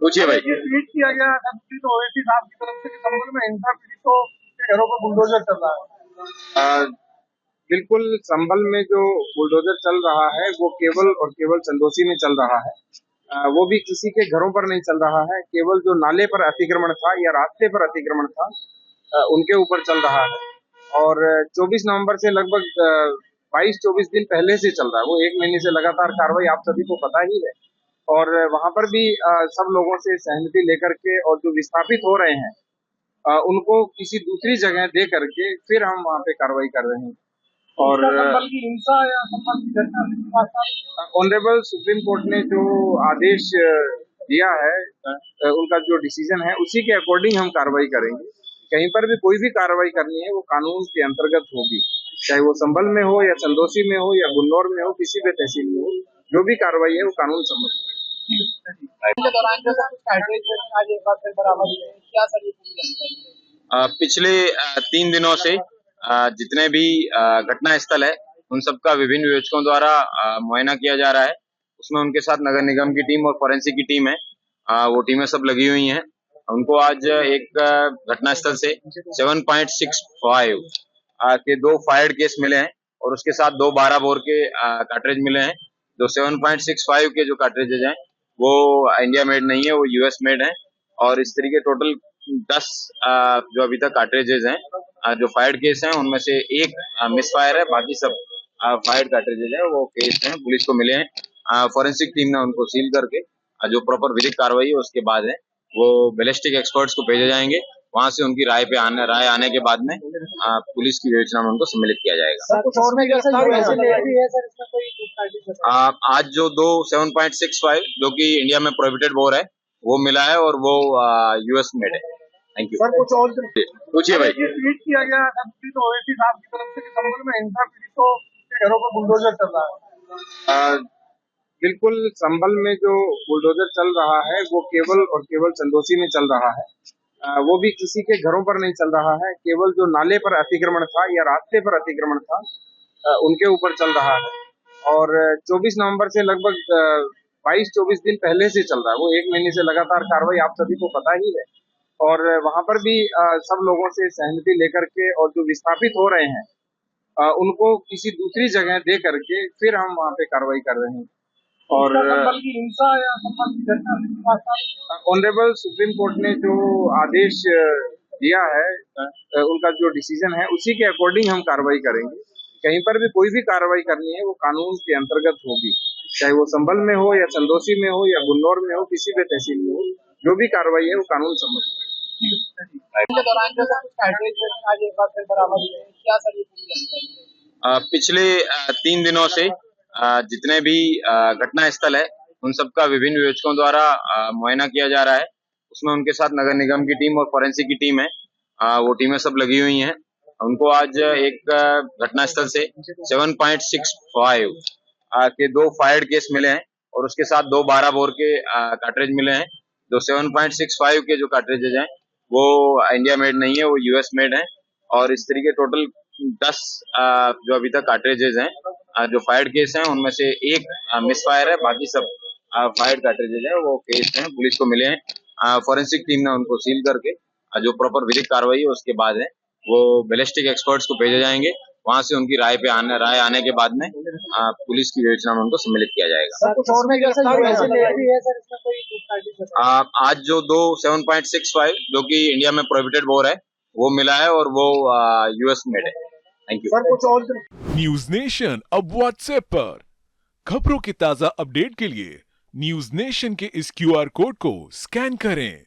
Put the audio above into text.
पूछिए भाई। ये ट्वीट किया गया संबंधित ओवैसी साहब की तरफ से कि संबल में हिंसा पीड़ितों के घरों पर बुलडोजर चल रहा है। बिल्कुल, संभल में जो बुलडोजर चल रहा है वो केवल और केवल चंदोसी में चल रहा है। वो भी किसी के घरों पर नहीं चल रहा है, केवल जो नाले पर अतिक्रमण था या रास्ते पर अतिक्रमण था उनके ऊपर चल रहा है। और 24 नवंबर से लगभग 22-24 दिन पहले से चल रहा है। वो 1 महीने से लगातार कार्रवाई आप सभी को पता ही है। और वहां पर भी सब लोगों से सहमति लेकर के और जो विस्थापित हो रहे हैं उनको किसी दूसरी जगह दे करके फिर हम वहाँ पे कार्रवाई कर रहे हैं। और संबल की हिंसा या संबल की घटना ऑनरेबल सुप्रीम कोर्ट ने जो आदेश दिया है, उनका जो डिसीजन है उसी के अकॉर्डिंग हम कार्रवाई करेंगे। कहीं पर भी कोई भी कार्रवाई करनी है वो कानून के अंतर्गत होगी, चाहे वो संभल में हो या चंदोसी में हो या गुन्नौर में हो, किसी भी तहसील में हो, जो भी कार्रवाई है वो कानून सम्मत होगी। के दौरान जो कुछ हाइड्रेट आज एक बार फिर बराबर हुए हैं, क्या सर ये पूरी जानकारी? पिछले 3 दिनों से जितने भी घटना स्थल है उन सबका विभिन्न विवेचकों द्वारा मुआयना किया जा रहा है। उसमें उनके साथ नगर निगम की टीम और फोरेंसिक की टीम है, वो टीमें सब लगी हुई हैं। उनको आज एक घटना स्थल से 7.65 के 2 फायर्ड केस मिले हैं और उसके साथ 2 12 बोर के कार्ट्रिज मिले हैं। जो 7.65 के जो कार्ट्रिजेज हैं वो इंडिया मेड नहीं है, वो यूएस मेड है। और इस तरीके टोटल 10 जो अभी तक कार्ट्रिजेज हैं जो फायर्ड केस हैं उनमें से एक मिस फायर है, बाकी सब फायर्ड कार्ट्रिजेज है वो केस हैं, पुलिस को मिले हैं। फोरेंसिक टीम ने उनको सील करके जो प्रॉपर विधिक कार्रवाई है उसके बाद है वो बैलिस्टिक एक्सपर्ट्स को भेजे जाएंगे। वहां से उनकी राय आने के बाद में पुलिस की विवेचना में उनको सम्मिलित किया जाएगा। कुछ और में गिरफ्तार हुए हैं भी है सर, इसमें कोई आज जो 2 7.65 जो कि इंडिया में प्रोहिबिटेड बोर है वो मिला है और वो यूएस मेड है। Thank you sir. कुछ और पूछिए भाई। ये ट्वीट किया गया संबंधित ओवैसी साहब की तरफ से कि संबल में हिंसा पीड़ितों के घरों पर बुलडोजर चल रहा है। बिल्कुल, संभल में जो बुलडोजर चल रहा है वो केवल और केवल चंदोसी में चल रहा है। वो भी किसी के घरों पर नहीं चल रहा है, केवल जो नाले पर अतिक्रमण था या रास्ते पर अतिक्रमण था उनके ऊपर चल रहा है। और 24 नवंबर से लगभग 22-24 दिन पहले से चल रहा है। वो 1 महीने से लगातार कार्रवाई आप सभी को पता ही है। और वहां पर भी सब लोगों से सहमति लेकर के और जो विस्थापित हो रहे हैं उनको किसी दूसरी जगह दे करके फिर हम वहाँ पे कार्रवाई कर रहे हैं। और संबल की हिंसा या संबल की घटना ऑनरेबल सुप्रीम कोर्ट ने जो आदेश दिया है, उनका जो डिसीजन है उसी के अकॉर्डिंग हम कार्रवाई करेंगे। कहीं पर भी कोई भी कार्रवाई करनी है वो कानून के अंतर्गत होगी, चाहे वो संभल में हो या चंदोसी में हो या गुन्नौर में हो, किसी भी तहसील में हो, जो भी कार्रवाई है वो कानून सम्मत होगी। के दौरान जो कुछ हाइड्रेट आज एक बार फिर बराबर हुए हैं, क्या सर ये पूरी जानकारी? पिछले 3 दिनों से जितने भी घटना स्थल है उन सबका विभिन्न विवेचकों द्वारा मुआयना किया जा रहा है। उसमें उनके साथ नगर निगम की टीम और फोरेंसिक की टीम है, वो टीमें सब लगी हुई हैं। उनको आज एक घटना स्थल से 7.65 के 2 फायर्ड केस मिले हैं और उसके साथ 2 12 बोर के कार्ट्रिज मिले हैं। जो 7.65 के जो कार्ट्रिजेज हैं वो इंडिया मेड नहीं है, वो यूएस मेड है। और इस तरीके टोटल 10 जो अभी तक कार्ट्रिजेज हैं जो फायर्ड केस हैं उनमें से एक मिस फायर है, बाकी सब फायर्ड कार्ट्रिजेज है वो केस हैं, पुलिस को मिले हैं। फोरेंसिक टीम ने उनको सील करके जो प्रॉपर विधिक कार्रवाई है उसके बाद है वो बैलिस्टिक एक्सपर्ट्स को भेजे जाएंगे। वहां से उनकी राय आने के बाद में पुलिस की विवेचना में उनको सम्मिलित किया जाएगा। कुछ और में गिरफ्तार हुए हैं भी है सर, इसमें कोई आज जो 2 7.65 जो कि इंडिया में प्रोहिबिटेड बोर है वो मिला है और वो यूएस मेड है। Thank you. सर। कुछ और न्यूज नेशन अब व्हाट्सएप पर खबरों के ताजा अपडेट के लिए न्यूज नेशन के इस क्यूआर कोड को स्कैन करें।